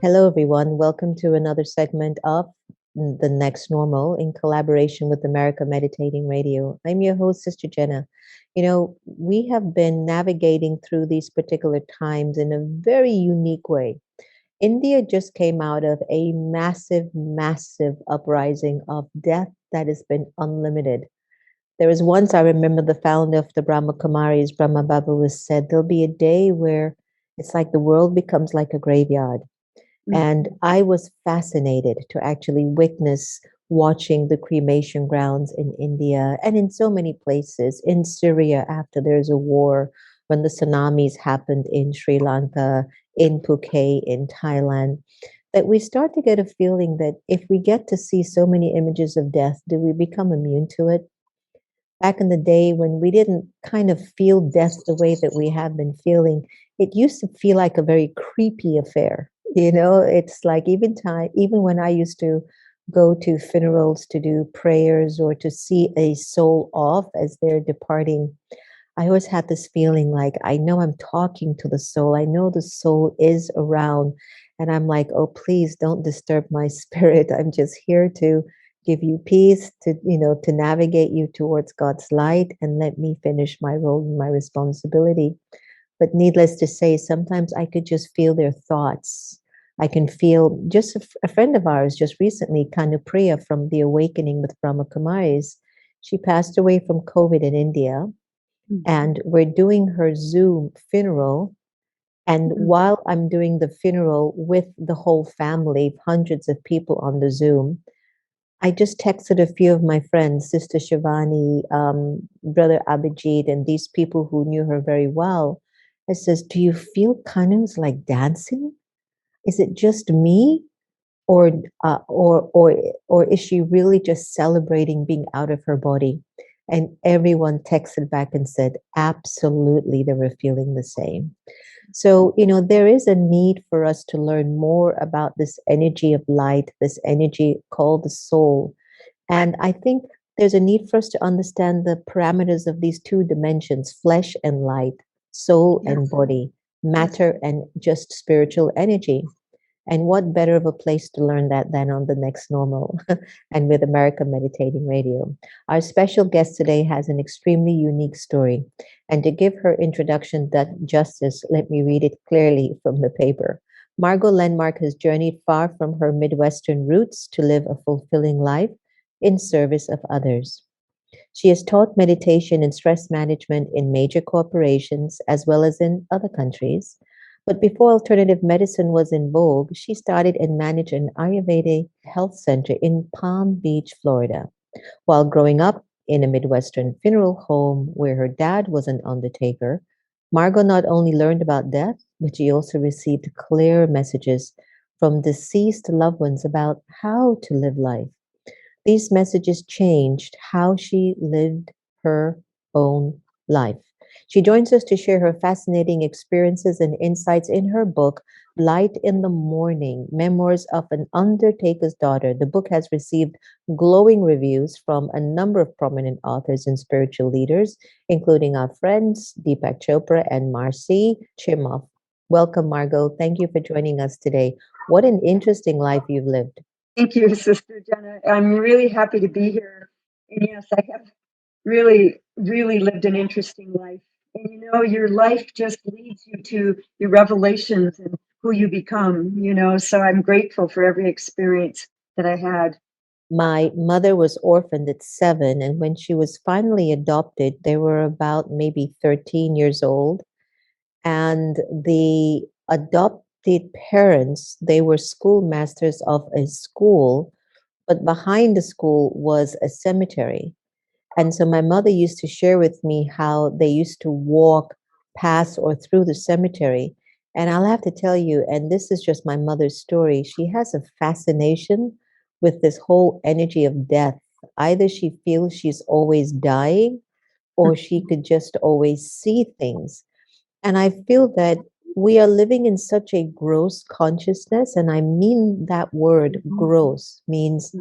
Hello, everyone. Welcome to another segment of The Next Normal in collaboration with America Meditating Radio. I'm your host, Sister Jenna. We have been navigating through these particular times in a very unique way. India just came out of a massive, massive uprising of death that has been unlimited. There was once, I remember the founder of the Brahma Kumaris, Brahma Baba, was said, there'll be a day where it's like the world becomes like a graveyard. And I was fascinated to actually witness watching the cremation grounds in India and in so many places, in Syria after there's a war, when the tsunamis happened in Sri Lanka, in Phuket, in Thailand, that we start to get a feeling that if we get to see so many images of death, do we become immune to it? Back in the day when we didn't kind of feel death the way that we have been feeling, it used to feel like a very creepy affair. It's like even when I used to go to funerals to do prayers or to see a soul off as they're departing, I always had this feeling like I know I'm talking to the soul. I know the soul is around. And I'm like, oh, please don't disturb my spirit. I'm just here to give you peace, to navigate you towards God's light and let me finish my role and my responsibility. But needless to say, sometimes I could just feel their thoughts. I can feel just a friend of ours just recently, Kanupriya from the Awakening with Brahma Kumaris. She passed away from COVID in India, and we're doing her Zoom funeral. And while I'm doing the funeral with the whole family, hundreds of people on the Zoom, I just texted a few of my friends, Sister Shivani, Brother Abhijit, and these people who knew her very well. I says, "Do you feel kind of like dancing? Is it just me, or or is she really just celebrating being out of her body?" And everyone texted back and said, absolutely, they were feeling the same. So, there is a need for us to learn more about this energy of light, this energy called the soul. And I think there's a need for us to understand the parameters of these two dimensions, flesh and light, soul and body, matter and just spiritual energy. And what better of a place to learn that than on the next normal and with America Meditating Radio. Our special guest today has an extremely unique story. And to give her introduction that justice, let me read it clearly from the paper. Margo Lenmark has journeyed far from her Midwestern roots to live a fulfilling life in service of others. She has taught meditation and stress management in major corporations as well as in other countries. But before alternative medicine was in vogue, she started and managed an Ayurveda health center in Palm Beach, Florida. While growing up in a Midwestern funeral home where her dad was an undertaker, Margot not only learned about death, but she also received clear messages from deceased loved ones about how to live life. These messages changed how she lived her own life. She joins us to share her fascinating experiences and insights in her book, Light in the Mourning, Memoirs of an Undertaker's Daughter. The book has received glowing reviews from a number of prominent authors and spiritual leaders, including our friends Deepak Chopra and Marci Shimoff. Welcome, Margot. Thank you for joining us today. What an interesting life you've lived. Thank you, Sister Jenna. I'm really happy to be here. And yes, I have really, really lived an interesting life. And your life just leads you to your revelations and who you become, so I'm grateful for every experience that I had. My mother was orphaned at 7, and when she was finally adopted, they were about maybe 13 years old. And the adopted parents, they were schoolmasters of a school, but behind the school was a cemetery. And so my mother used to share with me how they used to walk past or through the cemetery. And I'll have to tell you, and this is just my mother's story, she has a fascination with this whole energy of death. Either she feels she's always dying or she could just always see things. And I feel that we are living in such a gross consciousness. And I mean that word gross means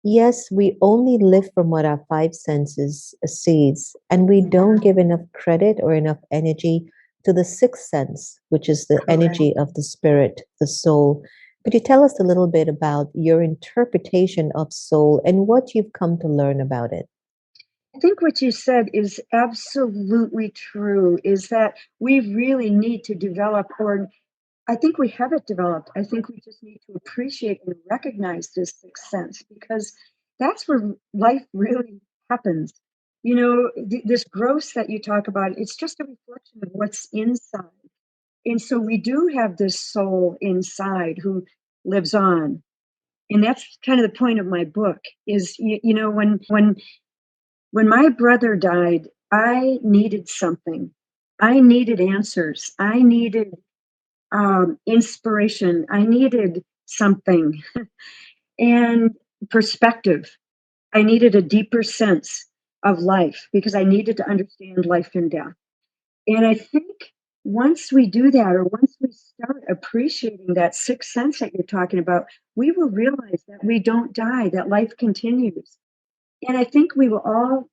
yes, we only live from what our five senses sees, and we don't give enough credit or enough energy to the sixth sense, which is the Correct. energy of the spirit, the soul. Could you tell us a little bit about your interpretation of soul and what you've come to learn about it? I think what you said is absolutely true, is that we really need to develop, or I think we have it developed. I think we just need to appreciate and recognize this sixth sense, because that's where life really happens. You know, this growth that you talk about, it's just a reflection of what's inside. And so we do have this soul inside who lives on. And that's kind of the point of my book is, you know, when my brother died, I needed something. I needed answers. I needed inspiration. I needed something and perspective. I needed a deeper sense of life because I needed to understand life and death. And I think once we do that, or once we start appreciating that sixth sense that you're talking about, we will realize that we don't die, that life continues. And I think we will all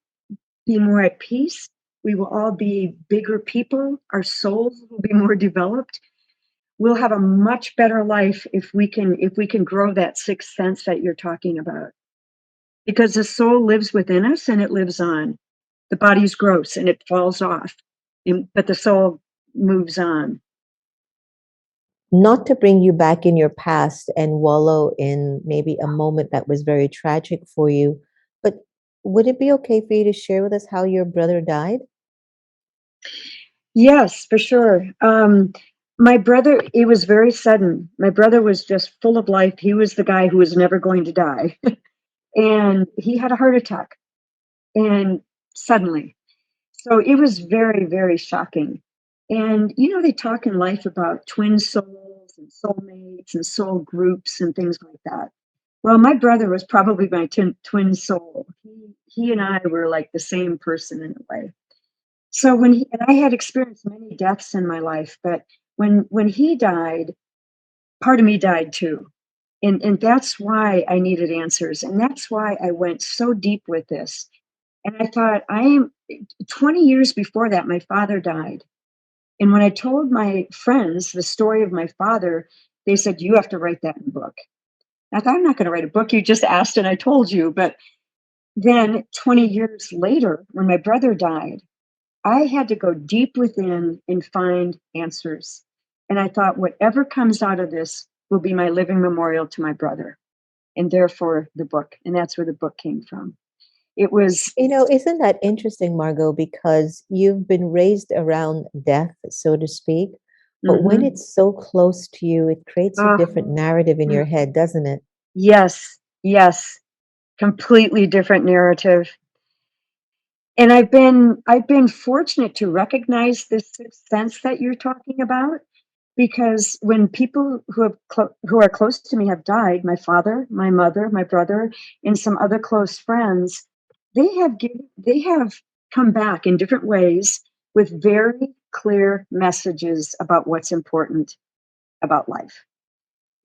be more at peace. We will all be bigger people. Our souls will be more developed. We'll have a much better life if we can grow that sixth sense that you're talking about. Because the soul lives within us and it lives on. The body's gross and it falls off, but the soul moves on. Not to bring you back in your past and wallow in maybe a moment that was very tragic for you, but would it be okay for you to share with us how your brother died? Yes, for sure. My brother, it was very sudden. My brother was just full of life. He was the guy who was never going to die. And he had a heart attack. And suddenly. So it was very, very shocking. And, you know, they talk in life about twin souls and soulmates and soul groups and things like that. Well, my brother was probably my twin soul. He and I were like the same person in a way. So and I had experienced many deaths in my life, but when he died, part of me died too. And that's why I needed answers. And that's why I went so deep with this. And I thought, 20 years before that, my father died. And when I told my friends the story of my father, they said, you have to write that in a book. I thought, I'm not going to write a book. You just asked and I told you. But then 20 years later, when my brother died, I had to go deep within and find answers. And I thought, whatever comes out of this will be my living memorial to my brother, and therefore the book. And that's where the book came from. It was. Isn't that interesting, Margo? Because you've been raised around death, so to speak. But when Mhm. it's so close to you, it creates a Oh, different narrative in your head, doesn't it? yes, yes, completely different narrative. And I've been fortunate to recognize this sixth sense that you're talking about, because when people who are close to me have died, my father, my mother, my brother, and some other close friends, they have come back in different ways with very clear messages about what's important about life.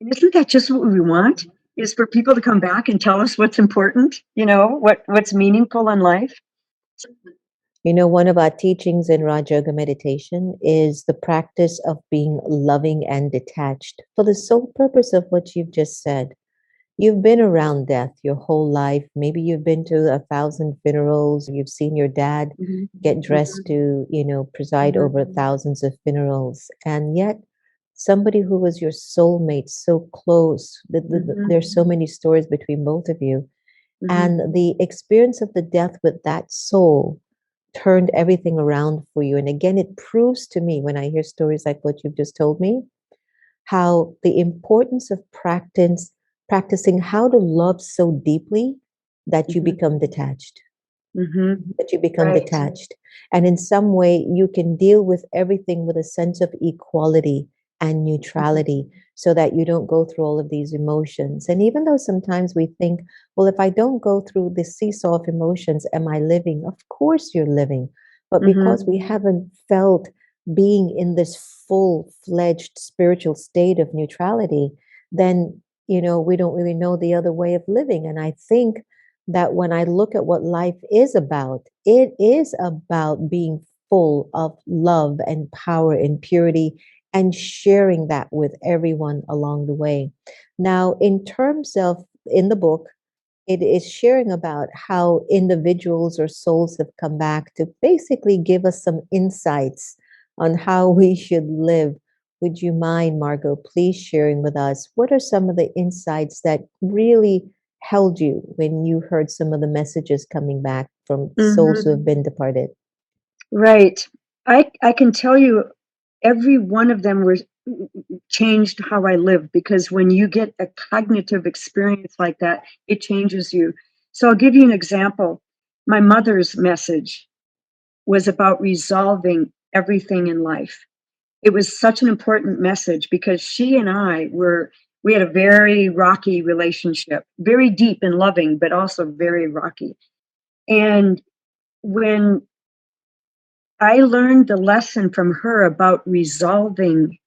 And isn't that just what we want? Is for people to come back and tell us what's important, what's meaningful in life. One of our teachings in Raj Yoga meditation is the practice of being loving and detached for the sole purpose of what you've just said. You've been around death your whole life. Maybe you've been to 1,000 funerals. You've seen your dad Mhm. get dressed to, preside over thousands of funerals. And yet, somebody who was your soulmate, so close, there's so many stories between both of you. And the experience of the death with that soul turned everything around for you. And again, it proves to me when I hear stories like what you've just told me, how the importance of practicing how to love so deeply that you become detached, that you become Right. detached. And in some way, you can deal with everything with a sense of equality and neutrality so that you don't go through all of these emotions. And even though sometimes we think, well, if I don't go through this seesaw of emotions, am I living? Of course you're living. But because we haven't felt being in this full-fledged spiritual state of neutrality, then, we don't really know the other way of living. And I think that when I look at what life is about, it is about being full of love and power and purity, and sharing that with everyone along the way. Now, in terms of in the book, it is sharing about how individuals or souls have come back to basically give us some insights on how we should live. Would you mind, Margo, please sharing with us what are some of the insights that really held you when you heard some of the messages coming back from souls who Hmm. have been departed? Right. I can tell you every one of them was changed how I live, because when you get a cognitive experience like that, it changes you. So I'll give you an example. My mother's message was about resolving everything in life. It was such an important message because she and we had a very rocky relationship, very deep and loving, but also very rocky. And when I learned the lesson from her about resolving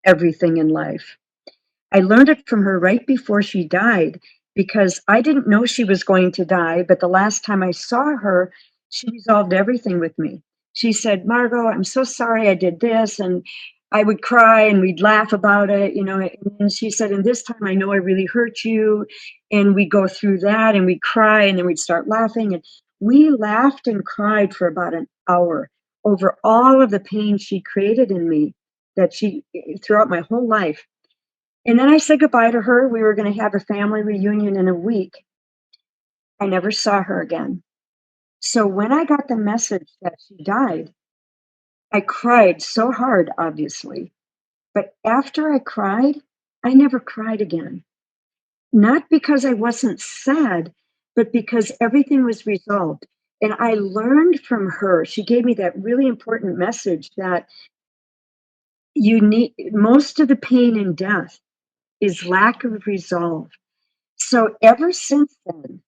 everything in life, I learned it from her right before she died, because I didn't know she was going to die. But the last time I saw her, she resolved everything with me. She said, Margo, I'm so sorry I did this. And I would cry and we'd laugh about it, you know. And she said, and this time I know I really hurt you. And we'd go through that and we'd cry and then we'd start laughing. And we laughed and cried for about an hour over all of the pain she created in me, that she throughout my whole life. And then I said goodbye to her. We were going to have a family reunion in a week. I never saw her again. So when I got the message that she died, I cried so hard, obviously. But after I cried, I never cried again. Not because I wasn't sad, but because everything was resolved. And I learned from her. She gave me that really important message that you need most of the pain in death is lack of resolve. So ever since then,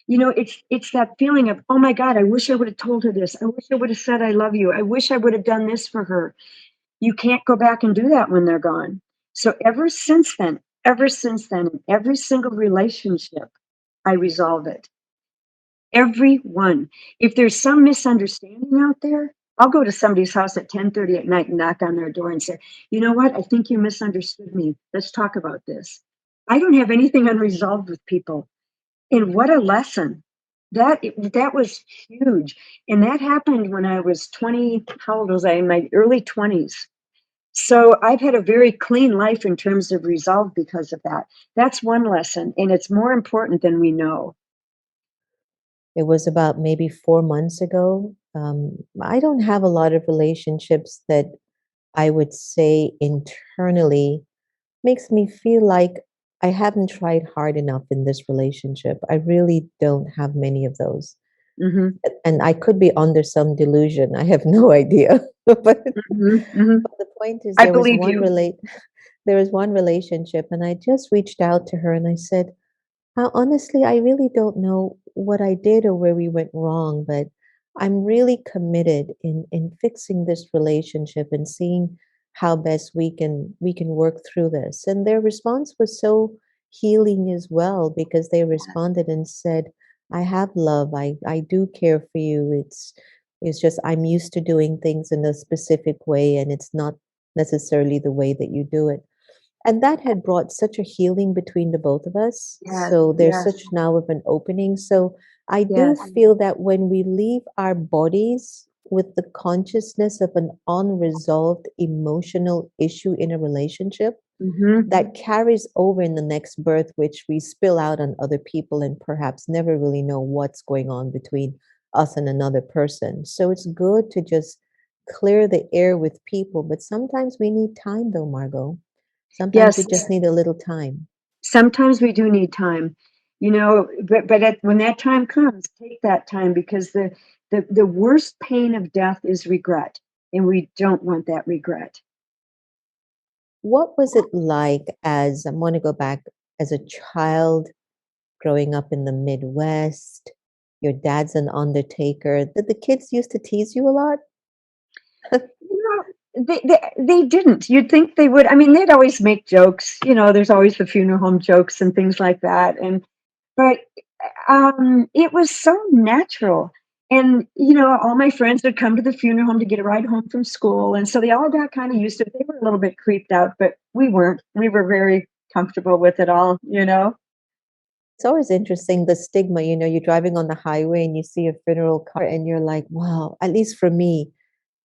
you know, it's that feeling of, oh my God, I wish I would have told her this. I wish I would have said I love you. I wish I would have done this for her. You can't go back and do that when they're gone. So ever since then, in every single relationship, I resolve it. Every one. If there's some misunderstanding out there, I'll go to somebody's house at 10:30 at night and knock on their door and say, you know what? I think you misunderstood me. Let's talk about this. I don't have anything unresolved with people. And what a lesson. That was huge. And that happened when I was 20. How old was I? In my early 20s. So I've had a very clean life in terms of resolve because of that. That's one lesson. And it's more important than we know. It was about maybe 4 months ago. I don't have a lot of relationships that I would say internally makes me feel like I haven't tried hard enough in this relationship. I really don't have many of those. Hmm. And I could be under some delusion. I have no idea. Hmm. Hmm. But the point is I believe you. there was one relationship and I just reached out to her and I said, honestly, I really don't know what I did or where we went wrong, but I'm really committed in fixing this relationship and seeing how best we can work through this. And their response was so healing as well because they responded and said, I have love. I do care for you. It's just I'm used to doing things in a specific way and it's not necessarily the way that you do it. And that had brought such a healing between the both of us. Yes, So there's yes, such now of an opening. So I do yes. feel that when we leave our bodies with the consciousness of an unresolved emotional issue in a relationship, Hmm. that carries over in the next birth, which we spill out on other people and perhaps never really know what's going on between us and another person. So it's good to just clear the air with people. But sometimes we need time, though, Margot. Sometimes we Yes, just need a little time. sometimes we do need time, you know, when that time comes, take that time, because the worst pain of death is regret, and we don't want that regret. What was it like as I want to go back as a child growing up in the Midwest? Your dad's an undertaker. Did the kids used to tease you a lot? You know, they didn't. You'd think they would. I mean, they'd always make jokes. You know, there's always the funeral home jokes and things like that. And but it was so natural. And, all my friends would come to the funeral home to get a ride home from school. And so they all got kind of used to it. They were a little bit creeped out, but we weren't. We were very comfortable with it all. It's always interesting, the stigma, you're driving on the highway and you see a funeral car and you're like, wow, at least for me.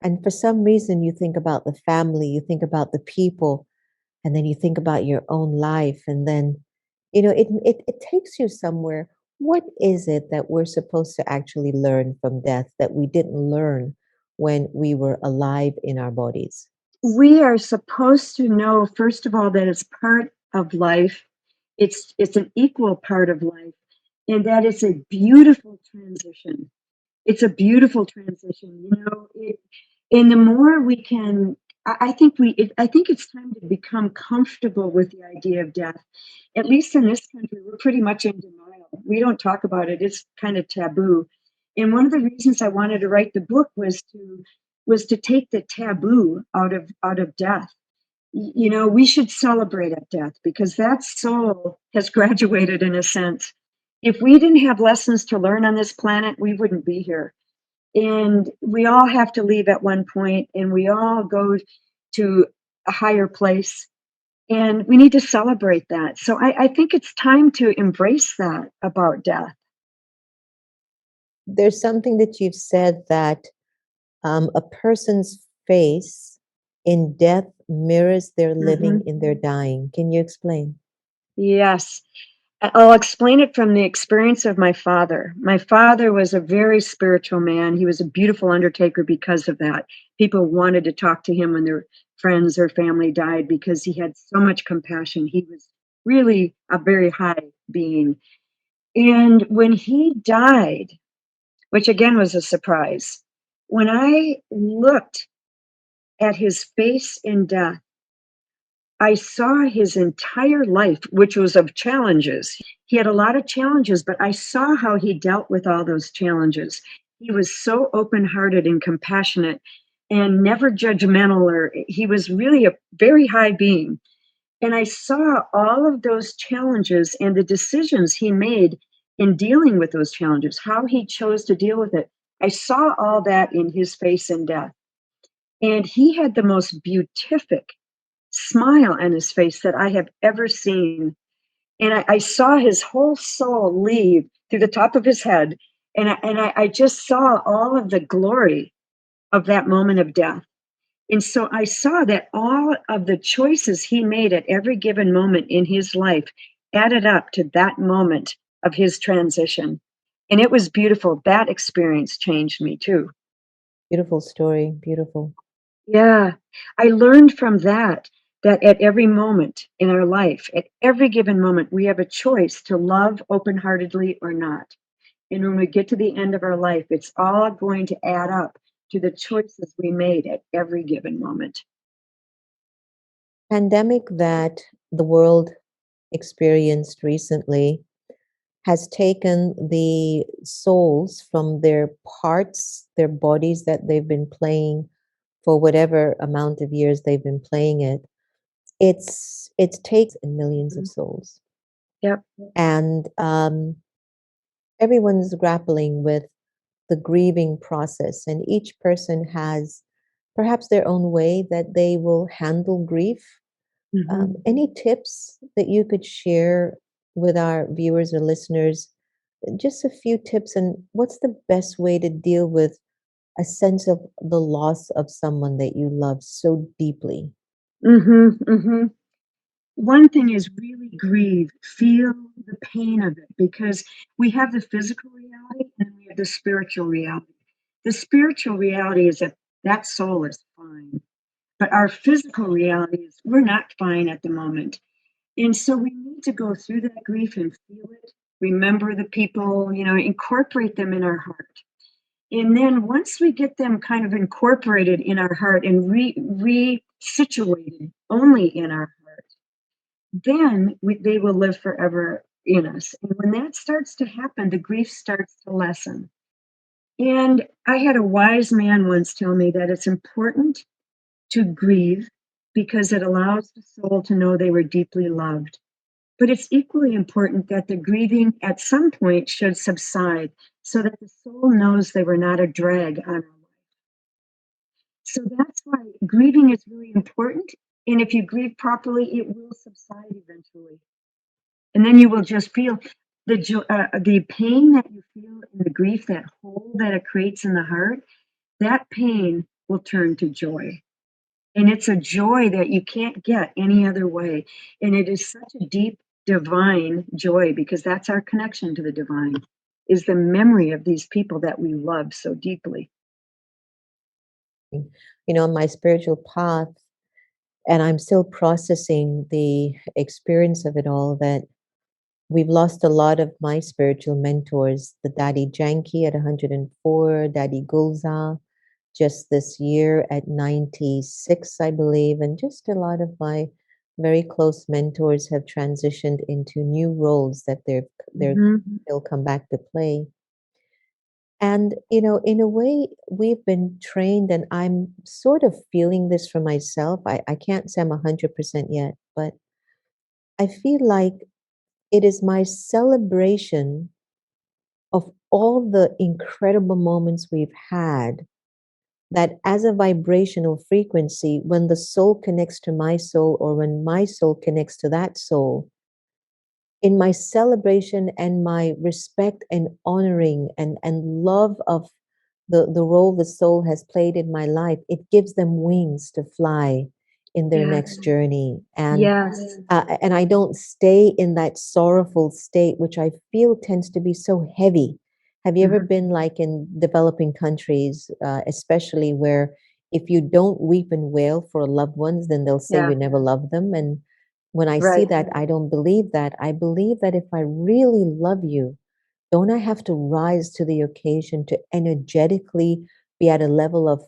And for some reason, you think about the family, you think about the people, and then you think about your own life. And then, it takes you somewhere. What is it that we're supposed to actually learn from death that we didn't learn when we were alive in our bodies? We are supposed to know, first of all, that it's part of life. It's an equal part of life, and that it's a beautiful transition. It's a beautiful transition, and the more we can, I think it's time to become comfortable with the idea of death. At least in this country, we're pretty much in denial. We don't talk about it. It's kind of taboo. And one of the reasons I wanted to write the book was to take the taboo out of death. We should celebrate at death because that soul has graduated in a sense. If we didn't have lessons to learn on this planet, we wouldn't be here. And we all have to leave at one point, and we all go to a higher place. And we need to celebrate that. So I think it's time to embrace that about death. There's something that you've said that a person's face in death mirrors their living Mhm. in their dying. Can you explain? Yes. I'll explain it from the experience of my father. My father was a very spiritual man. He was a beautiful undertaker because of that. People wanted to talk to him when their friends or family died because he had so much compassion. He was really a very high being. And when he died, which again was a surprise, when I looked at his face in death, I saw his entire life, which was of challenges. He had a lot of challenges, but I saw how he dealt with all those challenges. He was so open hearted and compassionate and never judgmental, or he was really a very high being. And I saw all of those challenges and the decisions he made in dealing with those challenges, how he chose to deal with it. I saw all that in his face in death. And he had the most beatific smile on his face that I have ever seen. And I saw his whole soul leave through the top of his head. And I just saw all of the glory of that moment of death. And so I saw that all of the choices he made at every given moment in his life added up to that moment of his transition. And it was beautiful. That experience changed me too. Beautiful story. Beautiful. Yeah, I learned from that at every moment in our life, at every given moment, we have a choice to love open-heartedly or not. And when we get to the end of our life, it's all going to add up to the choices we made at every given moment. Pandemic that the world experienced recently has taken the souls from their parts, their bodies that they've been playing for whatever amount of years they've been playing it. It takes in millions of Mhm. souls, Yep. and everyone's grappling with the grieving process, and each person has perhaps their own way that they will handle grief. Mhm. Any tips that you could share with our viewers or listeners? Just a few tips, and what's the best way to deal with a sense of the loss of someone that you love so deeply? Mhm. Mhm. One thing is really grieve, feel the pain of it because we have the physical reality and we have the spiritual reality. The spiritual reality is that that soul is fine, but our physical reality is we're not fine at the moment. And so we need to go through that grief and feel it, remember the people, incorporate them in our heart. And then once we get them kind of incorporated in our heart and re-situated only in our heart, then they will live forever in us. And when that starts to happen, the grief starts to lessen. And I had a wise man once tell me that it's important to grieve because it allows the soul to know they were deeply loved. But it's equally important that the grieving at some point should subside so that the soul knows they were not a drag on our life. So that's why grieving is really important. And if you grieve properly, it will subside eventually. And then you will just feel the pain that you feel in the grief, that hole that it creates in the heart, that pain will turn to joy. And it's a joy that you can't get any other way. And it is such a deep, divine joy, because that's our connection to the divine, is the memory of these people that we love so deeply. On my spiritual path, and I'm still processing the experience of it all, that we've lost a lot of my spiritual mentors, the Daddy Janki at 104, Daddy Gulza just this year at 96, I believe, and just a lot of my very close mentors have transitioned into new roles that they'll come back to play. And, in a way, we've been trained, and I'm sort of feeling this for myself. I can't say I'm 100% yet, but I feel like it is my celebration of all the incredible moments we've had, that as a vibrational frequency, when the soul connects to my soul, or when my soul connects to that soul, in my celebration and my respect and honoring and love of the role the soul has played in my life, it gives them wings to fly in their next journey. And Yes. and I don't stay in that sorrowful state, which I feel tends to be so heavy. Have you ever been like in developing countries, especially where if you don't weep and wail for loved ones, then they'll say you never loved them? And when I see that, I don't believe that. I believe that if I really love you, don't I have to rise to the occasion to energetically be at a level of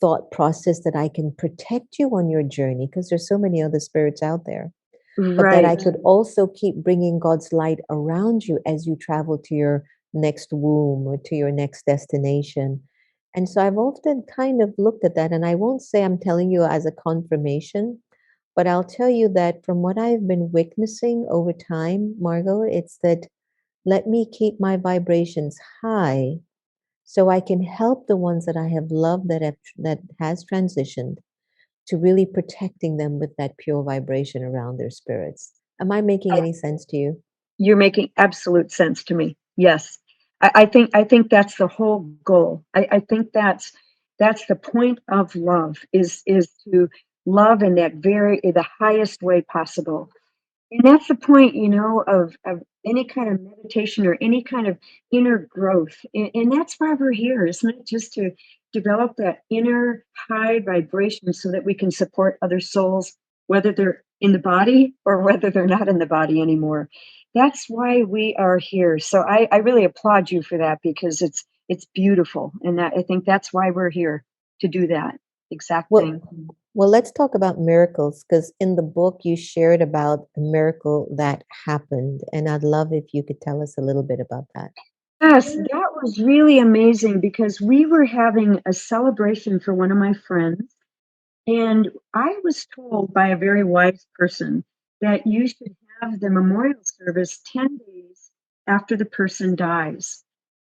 thought process that I can protect you on your journey? Because there's so many other spirits out there. But that I could also keep bringing God's light around you as you travel to your next womb or to your next destination. And so I've often kind of looked at that, and I won't say I'm telling you as a confirmation, but I'll tell you that from what I've been witnessing over time, Margo, it's that let me keep my vibrations high so I can help the ones that I have loved that has transitioned, to really protecting them with that pure vibration around their spirits. Am I making any sense to you? You're making absolute sense to me. Yes. I think that's the whole goal. I think that's the point of love, is to love in that the highest way possible. And that's the point, of any kind of meditation or any kind of inner growth. And that's why we're here, isn't it? Just to develop that inner high vibration so that we can support other souls, whether they're in the body or whether they're not in the body anymore. That's why we are here. So I really applaud you for that, because it's beautiful. And I think that's why we're here, to do that exact thing. Well, let's talk about miracles, because in the book you shared about a miracle that happened, and I'd love if you could tell us a little bit about that. Yes, that was really amazing, because we were having a celebration for one of my friends, and I was told by a very wise person that you should have the memorial service 10 days after the person dies,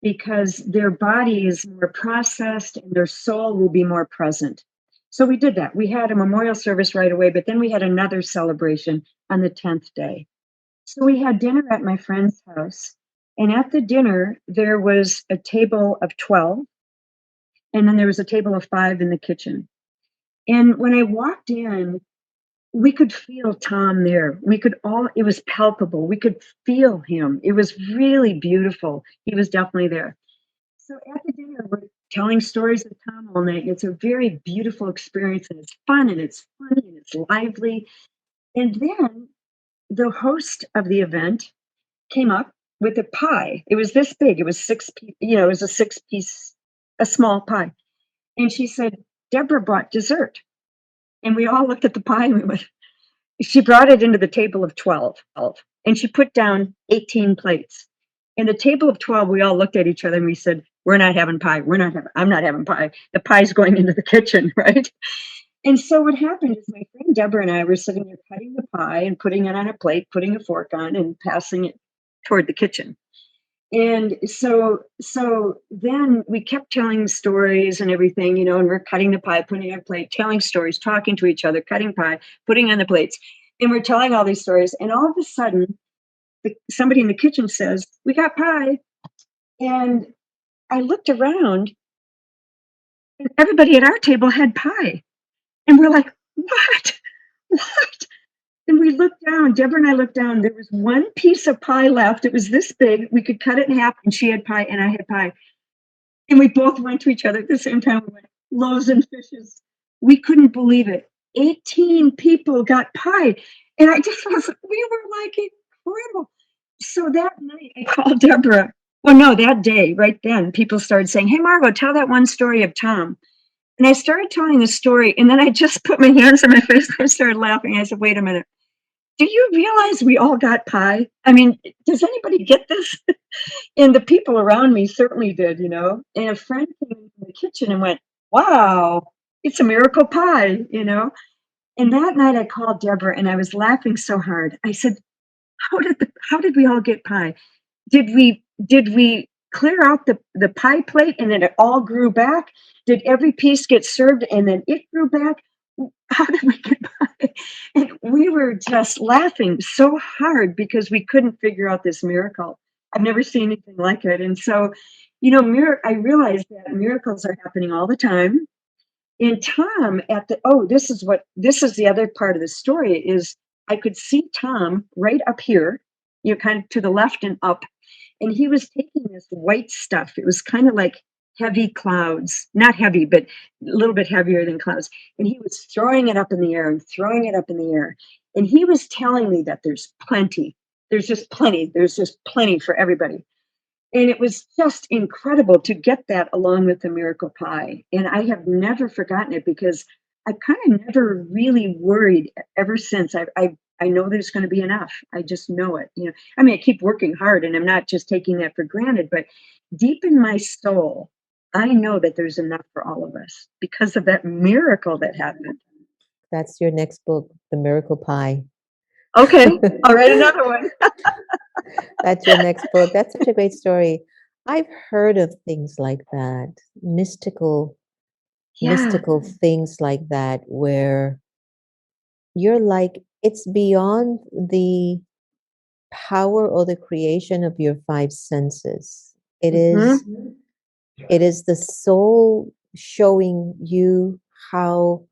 because their body is more processed and their soul will be more present. So we did that. We had a memorial service right away, but then we had another celebration on the 10th day. So we had dinner at my friend's house. And at the dinner, there was a table of 12, and then there was a table of 5 in the kitchen. And when I walked in, we could feel Tom there. It was palpable. We could feel him. It was really beautiful. He was definitely there. So at the dinner, we're telling stories of Tom all night. It's a very beautiful experience, and it's fun, and it's funny, and it's lively. And then the host of the event came up with a pie. It was this big. It was it was a 6-piece, a small pie. And she said, Deborah brought dessert. And we all looked at the pie, and we went, she brought it into the table of 12. And she put down 18 plates. And the table of 12, we all looked at each other and we said, we're not having pie. I'm not having pie. The pie's going into the kitchen, right? And so what happened is my friend Deborah and I were sitting there cutting the pie and putting it on a plate, putting a fork on and passing it toward the kitchen. And so then we kept telling stories and everything, and we're cutting the pie, putting it on a plate, telling stories, talking to each other, cutting pie, putting on the plates. And we're telling all these stories. And all of a sudden, somebody in the kitchen says, "We got pie." And I looked around and everybody at our table had pie. And we're like, "What? What?" And we looked down, Deborah and I looked down. There was one piece of pie left. It was this big. We could cut it in half, and she had pie and I had pie. And we both went to each other at the same time. We went, "Loaves and fishes." We couldn't believe it. 18 people got pie. And I just was, we were like incredible. So that night I called Deborah. Well, no, that day, right then, people started saying, "Hey, Margo, tell that one story of Tom." And I started telling the story. And then I just put my hands on my face and I started laughing. I said, "Wait a minute. Do you realize we all got pie? I mean, does anybody get this?" And the people around me certainly did, And a friend came in the kitchen and went, "Wow, it's a miracle pie." And that night I called Deborah and I was laughing so hard. I said, how did we all get pie? Did we clear out the pie plate and then it all grew back? Did every piece get served and then it grew back? How did we get pie? And we were just laughing so hard because we couldn't figure out this miracle. I've never seen anything like it. And so, I realized that miracles are happening all the time. And Tom this is the other part of the story is I could see Tom right up here, kind of to the left and up. And he was taking this white stuff. It was kind of like heavy clouds, not heavy, but a little bit heavier than clouds. And he was throwing it up in the air and throwing it up in the air. And he was telling me that there's plenty. There's just plenty. There's just plenty for everybody. And it was just incredible to get that along with the miracle pie. And I have never forgotten it because I kind of never really worried ever since. I know there's going to be enough. I just know it. I mean, I keep working hard and I'm not just taking that for granted, but deep in my soul, I know that there's enough for all of us because of that miracle that happened. That's your next book, The Miracle Pie. Okay, I'll write another one. That's your next book. That's such a great story. I've heard of things like that, mystical Yeah, things like that, where you're like, it's beyond the power or the creation of your five senses. It is, hmm, it is the soul showing you how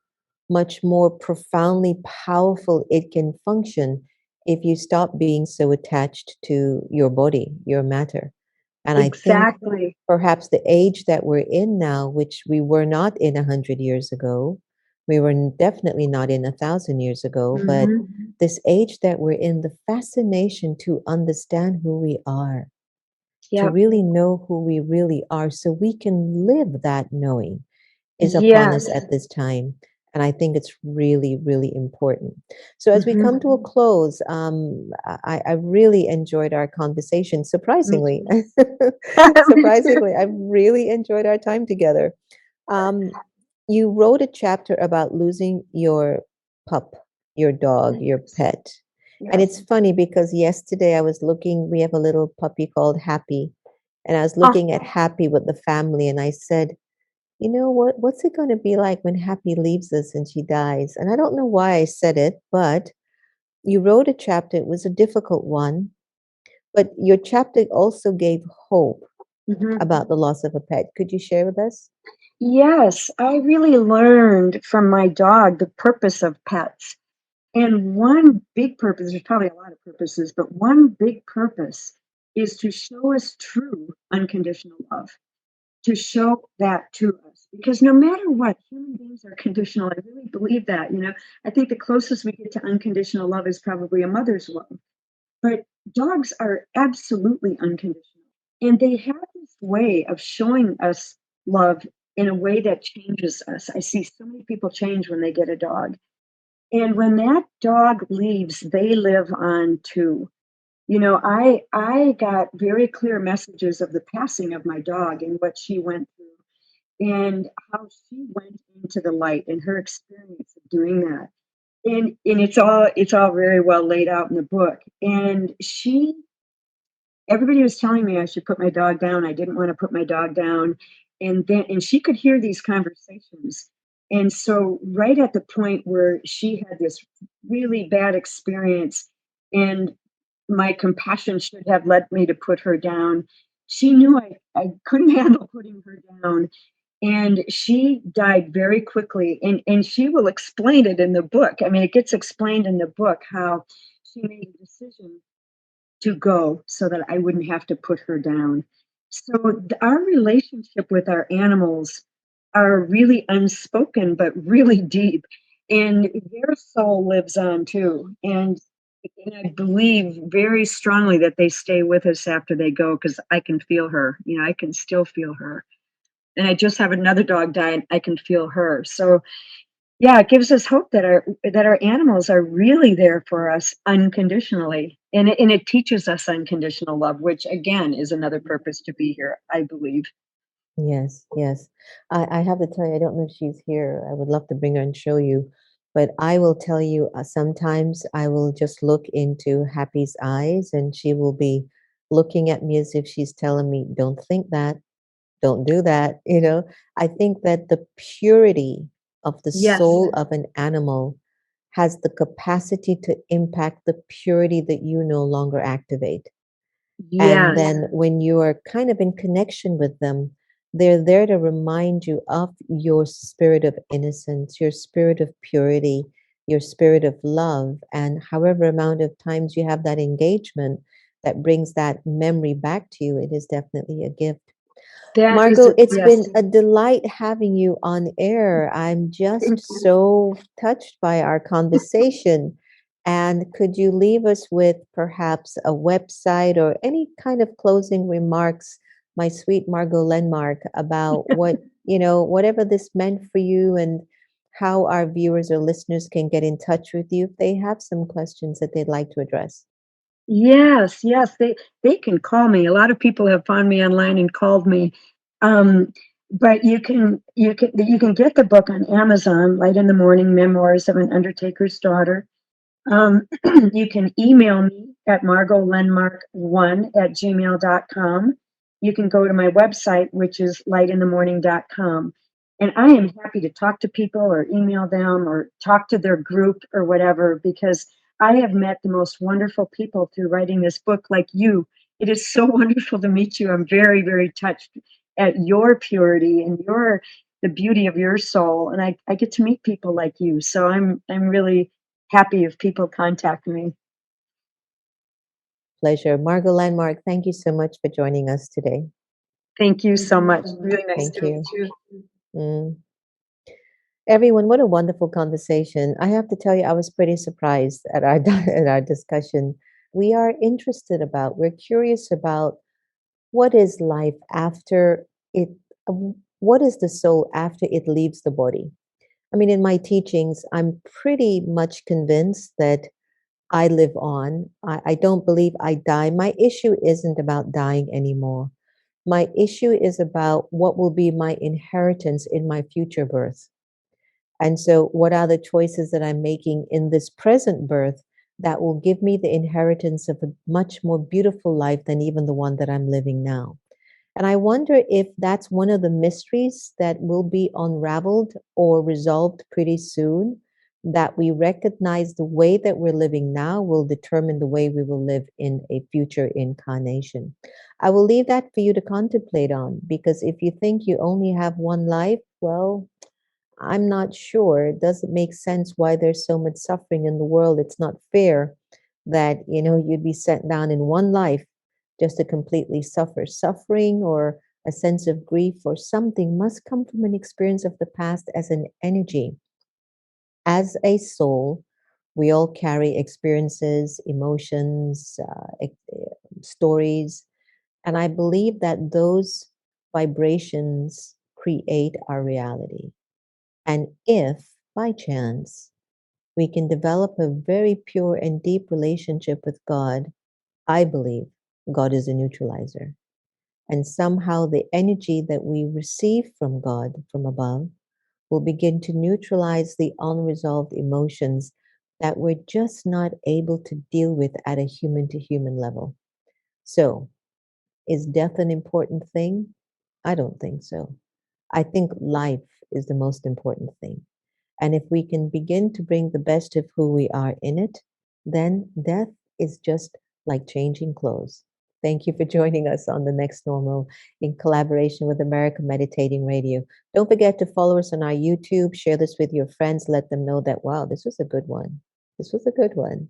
much more profoundly powerful it can function if you stop being so attached to your body, your matter. And I think exactly. perhaps the age that we're in now, which we were not in 100 years ago, we were definitely not in 1,000 years ago, but Hmm. this age that we're in, the fascination to understand who we are, to Yep. really know who we really are, so we can live that knowing is upon us Yes. at this time. And I think it's really, really important. So as we come to a Hmm. close, I really enjoyed our conversation. Me Surprisingly, too. Me too. surprisingly, I've really enjoyed our time together. Um, you wrote a chapter about losing your pup, your dog, your Yes. pet. And Yes. it's funny because yesterday I was looking, we have a little puppy called Happy, and I was Oh, looking at Happy with the family, and I said, you know what's it going to be like when Happy leaves us and she dies? And I don't know why I said it, but you wrote a chapter. It was a difficult one, but your chapter also gave hope mhm. about the loss of a pet. Could you share with us? Yes. I really learned from my dog the purpose of pets. And one big purpose, there's probably a lot of purposes, but one big purpose is to show us true unconditional love, to show that to us. Because no matter what, human beings are conditional. I really believe that. I think the closest we get to unconditional love is probably a mother's love. But dogs are absolutely unconditional. And they have this way of showing us love in a way that changes us. I see so many people change when they get a dog. And when that dog leaves, they live on too. I got very clear messages of the passing of my dog and what she went through and how she went into the light and her experience of doing that. And it's all very well laid out in the book. And she everybody was telling me I should put my dog down. I didn't want to put my dog down. And she could hear these conversations. And so right at the point where she had this really bad experience and my compassion should have led me to put her down, she knew I couldn't handle putting her down. And she died very quickly. And she will explain it in the book. I mean, it gets explained in the book how she made a decision to go so that I wouldn't have to put her down. So our relationship with our animals are really unspoken, but really deep. And their soul lives on too. And I believe very strongly that they stay with us after they go because I can feel her. You know, I can still feel her. And I just have another dog die and I can feel her. So yeah, it gives us hope that our animals are really there for us unconditionally, and it teaches us unconditional love, which again is another purpose to be here, I believe. Yes, yes. I have to tell you, I don't know if she's here. I would love to bring her and show you. But I will tell you, sometimes I will just look into Happy's eyes and she will be looking at me as if she's telling me, don't think that, don't do that. I think that the purity of the Yes, soul of an animal has the capacity to impact the purity that you no longer activate. And yes, then when you are kind of in connection with them, they're there to remind you of your spirit of innocence, your spirit of purity, your spirit of love. And however amount of times you have that engagement that brings that memory back to you, it is definitely a gift. that is Margo, a it's been yes. a delight having you on air. I'm just Thank you. so touched by our conversation. And could you leave us with perhaps a website or any kind of closing remarks, my sweet Margo Lenmark, about whatever this meant for you and how our viewers or listeners can get in touch with you if they have some questions that they'd like to address? Yes, yes, they can call me. A lot of people have found me online and called me. Um, but you can get the book on Amazon, Light in the Morning, Memoirs of an Undertaker's Daughter. You can email me at margolenmark1@gmail.com. You can go to my website, which is lightinthemorning.com. And I am happy to talk to people or email them or talk to their group or whatever, because I have met the most wonderful people through writing this book, like you. It is so wonderful to meet you. I'm very, very touched at your purity and the beauty of your soul. And I get to meet people like you. So I'm really happy if people contact me. Pleasure. Margo Landmark, thank you so much for joining us today. Thank you so much. Really nice Thank to meet you. you. Mm. Everyone, what a wonderful conversation. I have to tell you, I was pretty surprised at our at our discussion. We're curious about what is life after it, what is the soul after it leaves the body? I mean, in my teachings, I'm pretty much convinced that I live on. I don't believe I die. My issue isn't about dying anymore. My issue is about what will be my inheritance in my future birth. And so, what are the choices that I'm making in this present birth that will give me the inheritance of a much more beautiful life than even the one that I'm living now? And I wonder if that's one of the mysteries that will be unraveled or resolved pretty soon. That we recognize the way that we're living now will determine the way we will live in a future incarnation. I will leave that for you to contemplate on, because if you think you only have one life, well, I'm not sure. It doesn't make sense why there's so much suffering in the world. It's not fair that, you'd be sent down in one life just to completely suffer. Suffering or a sense of grief or something must come from an experience of the past as an energy. As a soul, we all carry experiences, emotions, stories, and I believe that those vibrations create our reality. And if, by chance, we can develop a very pure and deep relationship with God, I believe God is a neutralizer. And somehow the energy that we receive from God from above will begin to neutralize the unresolved emotions that we're just not able to deal with at a human to human level. So, Is death an important thing? I don't think so. I think life is the most important thing. And if we can begin to bring the best of who we are in it, then death is just like changing clothes. Thank you for joining us on The Next Normal in collaboration with America Meditating Radio. Don't forget to follow us on our YouTube, share this with your friends, let them know that, wow, this was a good one. This was a good one.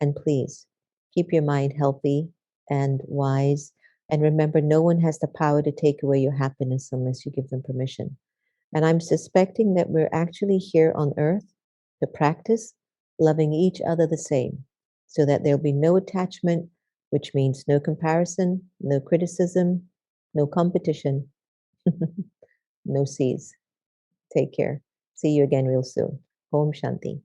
And please keep your mind healthy and wise. And remember, no one has the power to take away your happiness unless you give them permission. And I'm suspecting that we're actually here on earth to practice loving each other the same so that there'll be no attachment, which means no comparison, no criticism, no competition, no C's. Take care. See you again real soon. Om Shanti.